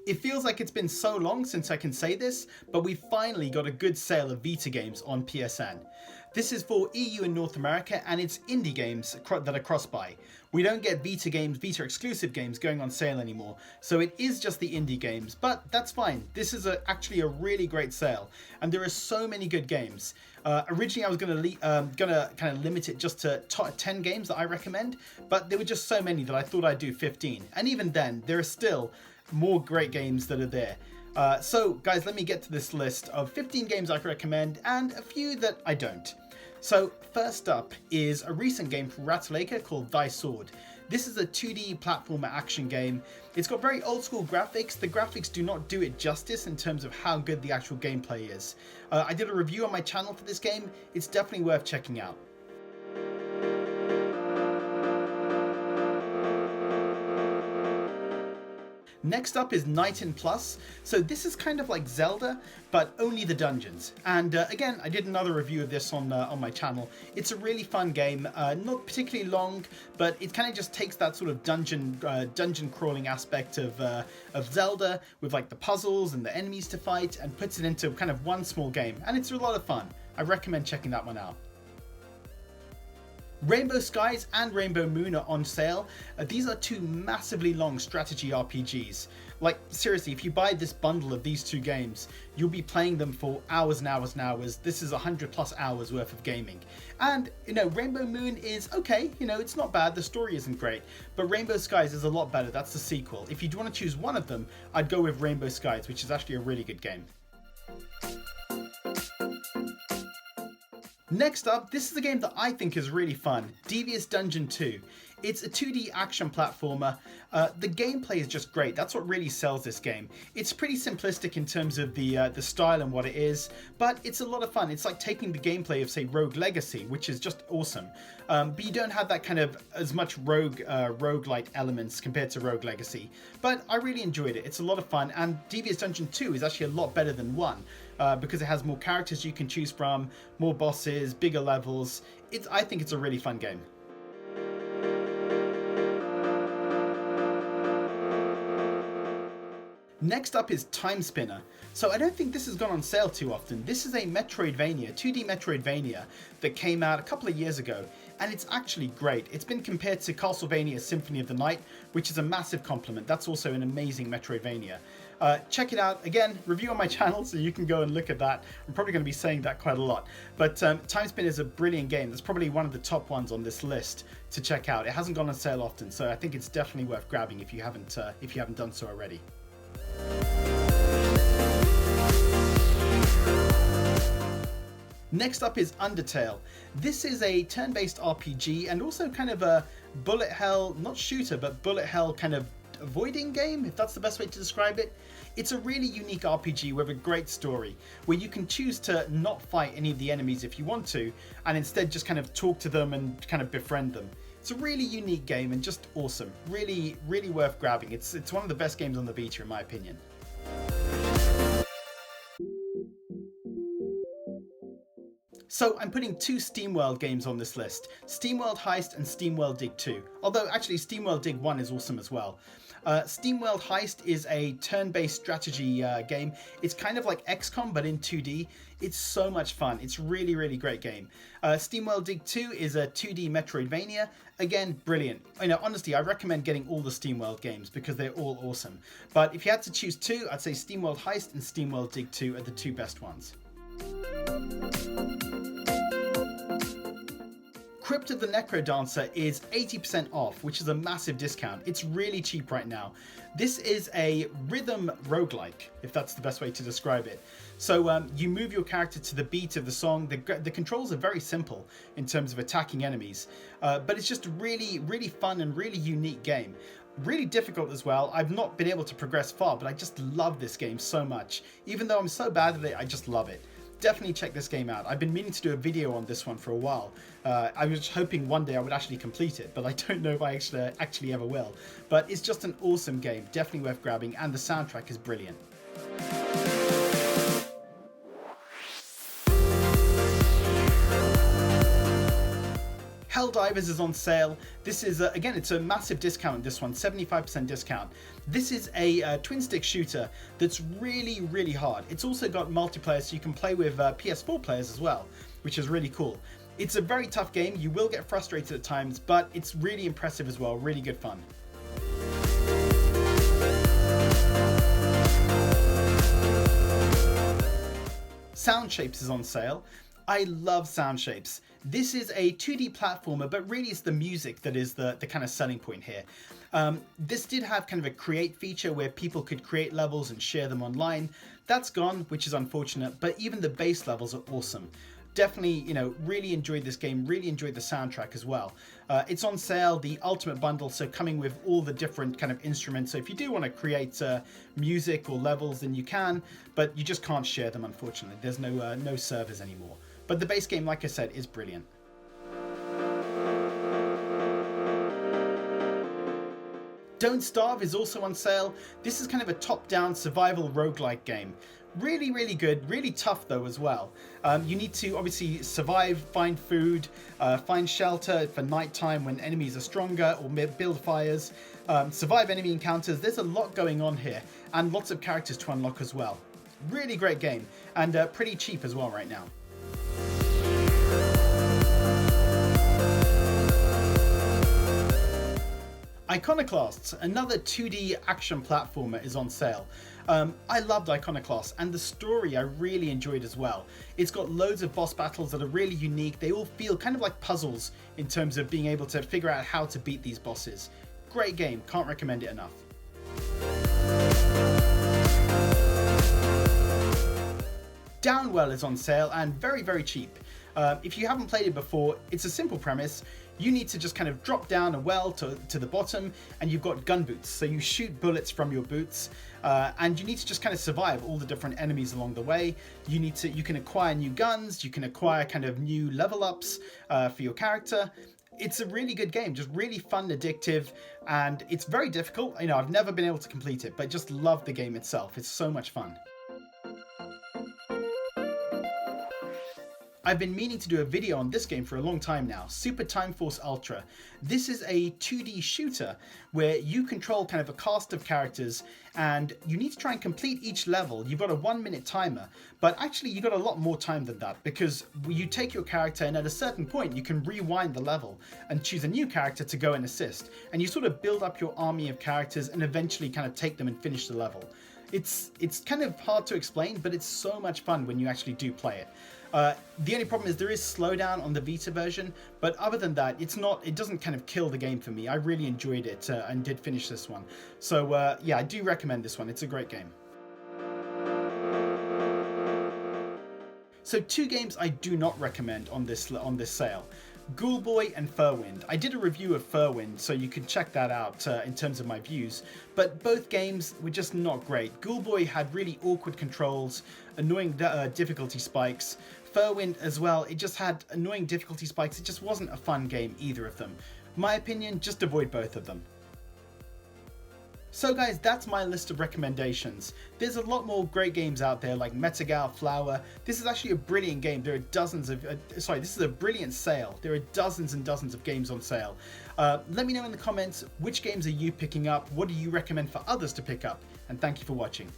It feels like it's been so long since I can say this, but we finally got a good sale of Vita games on PSN. This is for EU and North America, and it's indie games that are cross-buy. We don't get Vita games, Vita exclusive games going on sale anymore, so it is just the indie games, but that's fine. This is actually a really great sale, and there are so many good games. Originally I was gonna kind of limit it just to 10 games that I recommend, but there were just so many that I thought I'd do 15, and even then, there are still more great games that are there. So guys, let me get to this list of 15 games I recommend and a few that I don't. So first up is a recent game from Ratalaika called Thy Sword. This is a 2D platformer action game. It's got very old school graphics. The graphics do not do it justice in terms of how good the actual gameplay is. I did a review on my channel for this game. It's definitely worth checking out. Next up is Night in Plus. So this is kind of like Zelda, but only the dungeons. And again, I did another review of this on my channel. It's a really fun game, not particularly long, but it kind of just takes that sort of dungeon crawling aspect of Zelda with like the puzzles and the enemies to fight and puts it into kind of one small game. And it's a lot of fun. I recommend checking that one out. Rainbow Skies and Rainbow Moon are on sale. These are two massively long strategy RPGs. Like, seriously, if you buy this bundle of these two games, you'll be playing them for hours and hours and hours. This is 100+ hours worth of gaming. And, you know, Rainbow Moon is okay, you know, it's not bad, the story isn't great, but Rainbow Skies is a lot better, that's the sequel. If you'd want to choose one of them, I'd go with Rainbow Skies, which is actually a really good game. Next up, this is a game that I think is really fun, Devious Dungeon 2. It's a 2D action platformer. The gameplay is just great. That's what really sells this game. It's pretty simplistic in terms of the style and what it is, but it's a lot of fun. It's like taking the gameplay of, say, Rogue Legacy, which is just awesome. But you don't have that kind of as much rogue-like elements compared to Rogue Legacy. But I really enjoyed it. It's a lot of fun, and Devious Dungeon 2 is actually a lot better than 1 because it has more characters you can choose from, more bosses, bigger levels. I think it's a really fun game. Next up is Timespinner. So I don't think this has gone on sale too often. This is a Metroidvania, 2D Metroidvania that came out a couple of years ago, and it's actually great. It's been compared to Castlevania Symphony of the Night, which is a massive compliment. That's also an amazing Metroidvania. Check it out. Again, review on my channel, so you can go and look at that. I'm probably going to be saying that quite a lot. But Timespinner is a brilliant game. It's probably one of the top ones on this list to check out. It hasn't gone on sale often, so I think it's definitely worth grabbing if you haven't done so already. Next up is Undertale. This is a turn-based RPG and also kind of a bullet hell, not shooter, but bullet hell kind of avoiding game, if that's the best way to describe it. It's a really unique RPG with a great story, where you can choose to not fight any of the enemies if you want to, and instead just kind of talk to them and kind of befriend them. It's a really unique game and just awesome. Really, really worth grabbing. It's one of the best games on the Vita in my opinion. So I'm putting two Steamworld games on this list, Steamworld HEIST and Steamworld Dig 2, although actually Steamworld Dig 1 is awesome as well. Steamworld HEIST is a turn-based strategy game. It's kind of like XCOM but in 2D. It's so much fun. It's really, really great game. Steamworld Dig 2 is a 2D Metroidvania. Again, brilliant. You know, honestly, I recommend getting all the Steamworld games because they're all awesome. But if you had to choose two, I'd say Steamworld HEIST and Steamworld Dig 2 are the two best ones. CRYPT the NECRODANCER is 80% off, which is a massive discount. It's really cheap right now. This is a rhythm roguelike, if that's the best way to describe it. So you move your character to the beat of the song. The controls are very simple in terms of attacking enemies, but it's just a really, really fun and really unique game. Really difficult as well. I've not been able to progress far, but I just love this game so much. Even though I'm so bad at it, I just love it. Definitely check this game out. I've been meaning to do a video on this one for a while. I was hoping one day I would actually complete it, but I don't know if I actually ever will. But it's just an awesome game, definitely worth grabbing, and the soundtrack is brilliant. Helldivers is on sale. This is, again, it's a massive discount, this one, 75% discount. This is a twin stick shooter that's really, really hard. It's also got multiplayer, so you can play with PS4 players as well, which is really cool. It's a very tough game. You will get frustrated at times, but it's really impressive as well, really good fun. Sound Shapes is on sale. I love Sound Shapes. This is a 2D platformer, but really it's the music that is the kind of selling point here. This did have kind of a create feature where people could create levels and share them online. That's gone, which is unfortunate, but even the base levels are awesome. Definitely, you know, really enjoyed this game, really enjoyed the soundtrack as well. It's on sale, the Ultimate Bundle, so coming with all the different kind of instruments. So if you do want to create music or levels, then you can, but you just can't share them, unfortunately. There's no servers anymore. But the base game, like I said, is brilliant. Don't Starve is also on sale. This is kind of a top-down survival roguelike game. Really, really good, really tough though as well. You need to obviously survive, find food, find shelter for nighttime when enemies are stronger, or build fires, survive enemy encounters. There's a lot going on here, and lots of characters to unlock as well. Really great game, and pretty cheap as well right now. Iconoclasts, another 2D action platformer, is on sale. I loved Iconoclasts, and the story I really enjoyed as well. It's got loads of boss battles that are really unique. They all feel kind of like puzzles in terms of being able to figure out how to beat these bosses. Great game, can't recommend it enough. DOWNWELL is on sale and very, very cheap. If you haven't played it before, it's a simple premise. You need to just kind of drop down a well to the bottom, and you've got gun boots. So you shoot bullets from your boots, and you need to just kind of survive all the different enemies along the way. You can acquire new guns, you can acquire kind of new level ups for your character. It's a really good game, just really fun, addictive, and it's very difficult. You know, I've never been able to complete it, but just love the game itself. It's so much fun. I've been meaning to do a video on this game for a long time now, Super Time Force Ultra. This is a 2D shooter where you control kind of a cast of characters, and you need to try and complete each level. You've got a 1-minute timer, but actually you've got a lot more time than that, because you take your character and at a certain point you can rewind the level and choose a new character to go and assist, and you sort of build up your army of characters and eventually kind of take them and finish the level. It's kind of hard to explain, but it's so much fun when you actually do play it. The only problem is there is slowdown on the Vita version, but other than that, it doesn't kind of kill the game for me. I really enjoyed it and did finish this one. So yeah, I do recommend this one. It's a great game. So 2 games I do not recommend on this sale. Ghoulboy and Furwind. I did a review of Furwind, so you can check that out in terms of my views, but both games were just not great. Ghoulboy had really awkward controls, annoying difficulty spikes. Furwind as well, it just had annoying difficulty spikes. It just wasn't a fun game, either of them. My opinion, just avoid both of them. So guys, that's my list of recommendations. There's a lot more great games out there like Metagal, Flower. This is actually a brilliant game. There are dozens of, this is a brilliant sale. There are dozens and dozens of games on sale. Let me know in the comments, which games are you picking up? What do you recommend for others to pick up? And thank you for watching.